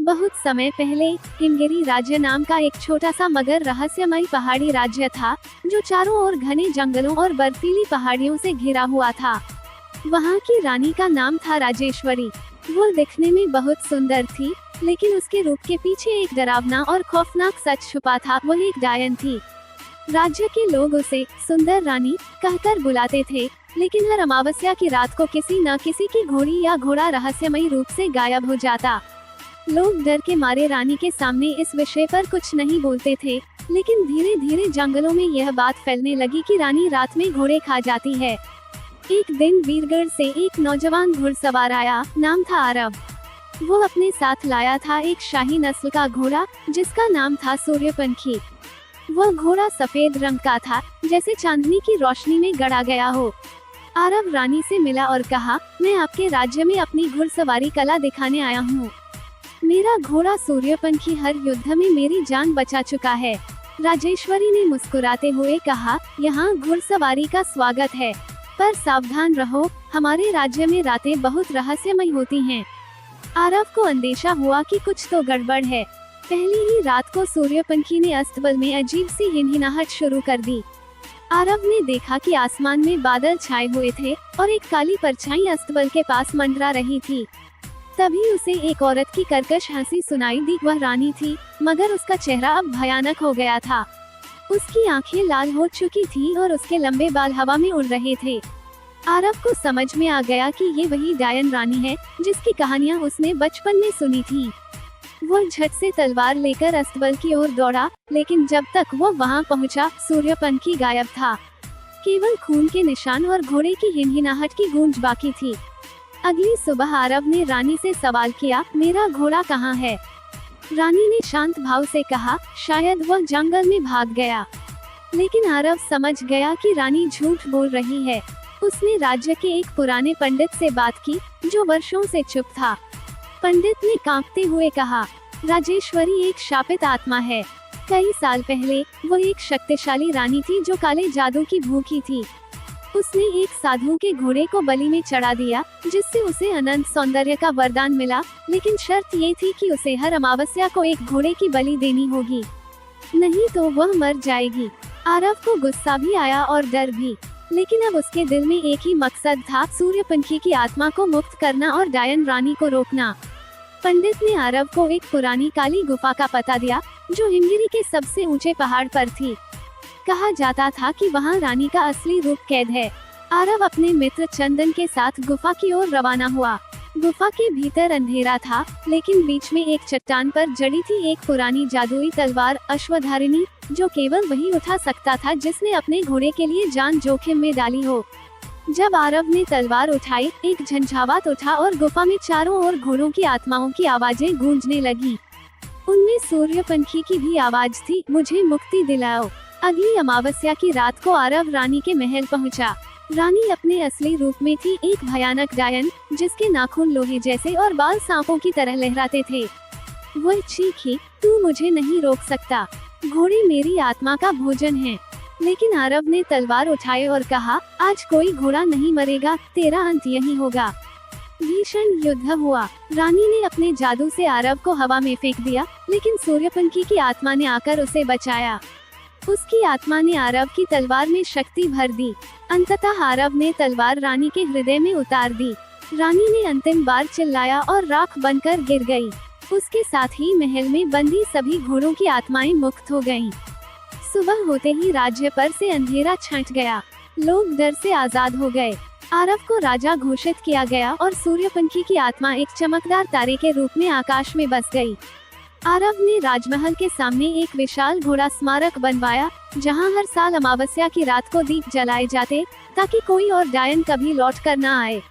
बहुत समय पहले हिमगिरी राज्य नाम का एक छोटा सा मगर रहस्यमय पहाड़ी राज्य था, जो चारों ओर घने जंगलों और बर्फीली पहाड़ियों से घिरा हुआ था। वहाँ की रानी का नाम था राजेश्वरी। वो दिखने में बहुत सुंदर थी, लेकिन उसके रूप के पीछे एक डरावना और खौफनाक सच छुपा था। वो एक डायन थी। राज्य के लोग उसे सुंदर रानी कहकर बुलाते थे, लेकिन हर अमावस्या की रात को किसी न किसी की घोड़ी या घोड़ा रहस्यमयी रूप से गायब हो जाता। लोग डर के मारे रानी के सामने इस विषय पर कुछ नहीं बोलते थे, लेकिन धीरे धीरे जंगलों में यह बात फैलने लगी कि रानी रात में घोड़े खा जाती है। एक दिन वीरगढ़ से एक नौजवान घुड़सवार आया, नाम था आरव। वो अपने साथ लाया था एक शाही नस्ल का घोड़ा, जिसका नाम था सूर्यपंखी। वह घोड़ा सफेद रंग का था, जैसे चांदनी की रोशनी में गड़ा गया हो। आरव रानी से मिला और कहा, मैं आपके राज्य में अपनी घुड़सवारी कला दिखाने आया हूँ। मेरा घोड़ा सूर्यपंखी हर युद्ध में मेरी जान बचा चुका है। राजेश्वरी ने मुस्कुराते हुए कहा, यहाँ घुड़सवारी का स्वागत है, पर सावधान रहो, हमारे राज्य में रातें बहुत रहस्यमय होती हैं। आरव को अंदेशा हुआ कि कुछ तो गड़बड़ है। पहली ही रात को सूर्यपंखी ने अस्तबल में अजीब सी हिनहिनाहट शुरू कर दी। आरव ने देखा कि आसमान में बादल छाए हुए थे और एक काली परछाई अस्तबल के पास मंडरा रही थी। तभी उसे एक औरत की कर्कश हंसी सुनाई दी। वह रानी थी, मगर उसका चेहरा अब भयानक हो गया था। उसकी आंखें लाल हो चुकी थी और उसके लंबे बाल हवा में उड़ रहे थे। आरव को समझ में आ गया कि ये वही डायन रानी है, जिसकी कहानियां उसने बचपन में सुनी थी। वो झट से तलवार लेकर अस्तबल की ओर दौड़ा, लेकिन जब तक वो वहां पहुंचा, सूर्यपंखी गायब था। केवल खून के निशान और घोड़े की हिनहिनाहट की गूंज बाकी थी। अगली सुबह आरव ने रानी से सवाल किया, मेरा घोड़ा कहाँ है? रानी ने शांत भाव से कहा, शायद वह जंगल में भाग गया। लेकिन आरव समझ गया कि रानी झूठ बोल रही है। उसने राज्य के एक पुराने पंडित से बात की, जो वर्षों से चुप था। पंडित ने कांपते हुए कहा, राजेश्वरी एक शापित आत्मा है। कई साल पहले वो एक शक्तिशाली रानी थी, जो काले जादू की भूखी थी। उसने एक साधु के घोड़े को बलि में चढ़ा दिया, जिससे उसे अनंत सौंदर्य का वरदान मिला, लेकिन शर्त ये थी कि उसे हर अमावस्या को एक घोड़े की बलि देनी होगी, नहीं तो वह मर जाएगी। आरव को गुस्सा भी आया और डर भी, लेकिन अब उसके दिल में एक ही मकसद था, सूर्यपंखी की आत्मा को मुक्त करना और डायन रानी को रोकना। पंडित ने आरव को एक पुरानी काली गुफा का पता दिया, जो हिमगिरी के सबसे ऊंचे पहाड़ पर थी। कहा जाता था कि वहां रानी का असली रूप कैद है। आरव अपने मित्र चंदन के साथ गुफा की ओर रवाना हुआ। गुफा के भीतर अंधेरा था, लेकिन बीच में एक चट्टान पर जड़ी थी एक पुरानी जादुई तलवार, अश्वधारिणी, जो केवल वही उठा सकता था जिसने अपने घोड़े के लिए जान जोखिम में डाली हो। जब आरव ने तलवार उठाई, एक झंझावात उठा और गुफा में चारों ओर घोड़ों की आत्माओं की आवाजें गूंजने लगी। उनमें सूर्यपंखी की भी आवाज थी, मुझे मुक्ति दिलाओ। अगली अमावस्या की रात को आरव रानी के महल पहुंचा। रानी अपने असली रूप में थी, एक भयानक डायन, जिसके नाखून लोहे जैसे और बाल सांपों की तरह लहराते थे। वह चीखी, तू मुझे नहीं रोक सकता, घोड़े मेरी आत्मा का भोजन है। लेकिन आरव ने तलवार उठाई और कहा, आज कोई घोड़ा नहीं मरेगा, तेरा अंत यही होगा। भीषण युद्ध हुआ। रानी ने अपने जादू से आरव को हवा में फेंक दिया, लेकिन सूर्यपंखी की आत्मा ने आकर उसे बचाया। उसकी आत्मा ने आरव की तलवार में शक्ति भर दी। अंततः आरव ने तलवार रानी के हृदय में उतार दी। रानी ने अंतिम बार चिल्लाया और राख बनकर गिर गई। उसके साथ ही महल में बंदी सभी घोड़ों की आत्माएं मुक्त हो गईं। सुबह होते ही राज्य पर से अंधेरा छंट गया। लोग डर से आजाद हो गए। आरव को राजा घोषित किया गया और सूर्यपंखी की आत्मा एक चमकदार तारे के रूप में आकाश में बस गई। आरव ने राजमहल के सामने एक विशाल घोड़ा स्मारक बनवाया, जहां हर साल अमावस्या की रात को दीप जलाए जाते, ताकि कोई और डायन कभी लौट कर न आए।